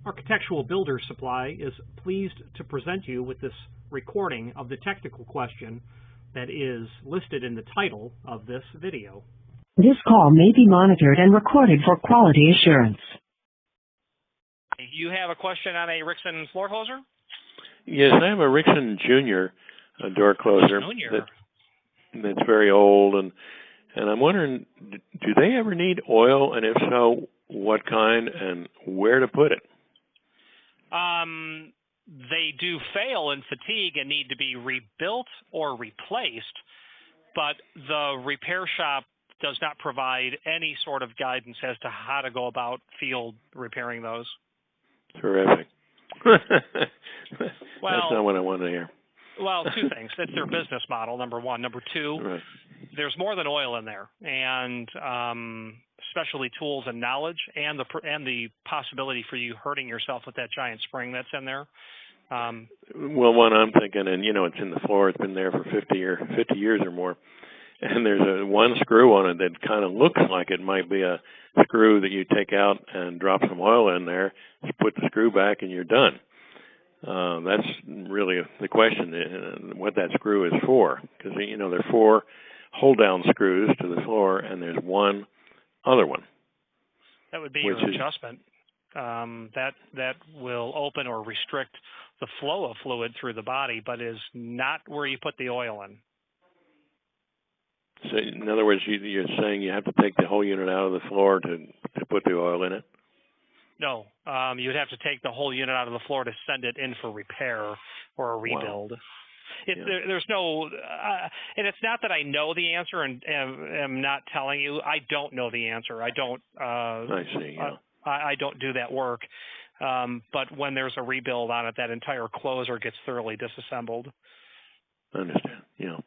Architectural Builder Supply is pleased to present you with this recording of the technical question that is listed in the title of this video. This call may be monitored and recorded for quality assurance. You have a question on a Rixson floor closer? Yes, I have a Rixson Junior door closer that's very old, and I'm wondering, do they ever need oil, and if so, what kind and where to put it? They do fail in fatigue and need to be rebuilt or replaced, but the repair shop does not provide any sort of guidance as to how to go about field repairing those. Terrific. That's Well, not what I wanted to hear. Well, two things. It's their business model, number one. Number two, Right. There's more than oil in there, and specialty tools and knowledge, and the possibility for you hurting yourself with that giant spring that's in there. Well, one I'm thinking, and it's in the floor. It's been there for 50 years or more, and there's one screw on it that kind of looks like it might be a screw that you take out and drop some oil in there, you put the screw back, and you're done. That's really the question, what that screw is for, because there are 4 hold-down screws to the floor, and there's one other one. That would be your adjustment. That will open or restrict the flow of fluid through the body, but is not where you put the oil in. So, in other words, you're saying you have to take the whole unit out of the floor to put the oil in it? No, you would have to take the whole unit out of the floor to send it in for repair or a rebuild. Wow. There's no, and it's not that I know the answer and am not telling you. I don't know the answer. I don't. I see. Yeah. I don't do that work. But when there's a rebuild on it, that entire closer gets thoroughly disassembled. I understand. Yeah.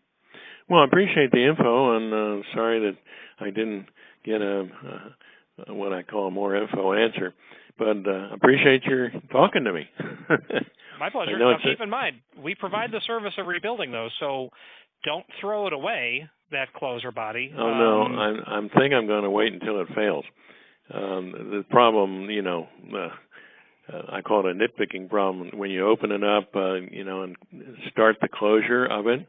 Well, I appreciate the info, and sorry that I didn't get what I call a more info answer. But appreciate your talking to me. My pleasure. Now, keep in mind, we provide the service of rebuilding those, so don't throw it away, that closer body. Oh, no, I'm thinking I'm going to wait until it fails. The problem, I call it a nitpicking problem. When you open it up, and start the closure of it,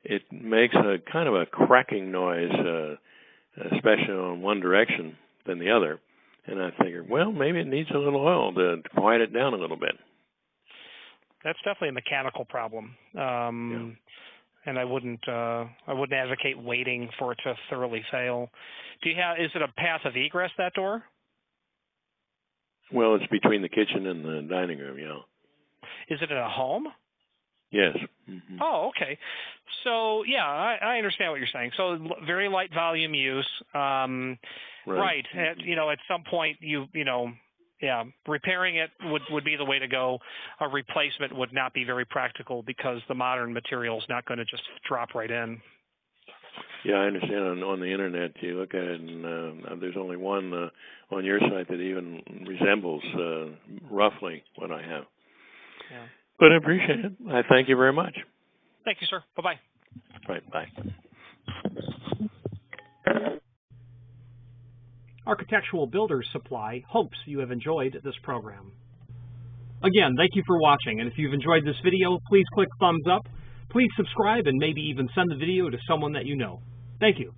it makes a kind of a cracking noise, especially on one direction than the other. And I figured, well, maybe it needs a little oil to quiet it down a little bit. That's definitely a mechanical problem, and I wouldn't advocate waiting for it to thoroughly fail. Is it a path of egress, that door? Well, it's between the kitchen and the dining room. Yeah. Is it in a home? Yes. Mm-hmm. Oh, okay. So yeah, I understand what you're saying. So very light volume use. Right. At some point repairing it would be the way to go. A replacement would not be very practical because the modern material is not going to just drop right in. Yeah, I understand. On the internet, you look at it, and there's only one on your site that even resembles roughly what I have. Yeah. But I appreciate it. I thank you very much. Thank you, sir. Bye-bye. Right, bye. Architectural Builder Supply hopes you have enjoyed this program. Again, thank you for watching, and if you've enjoyed this video, please click thumbs up. Please subscribe and maybe even send the video to someone that you know. Thank you.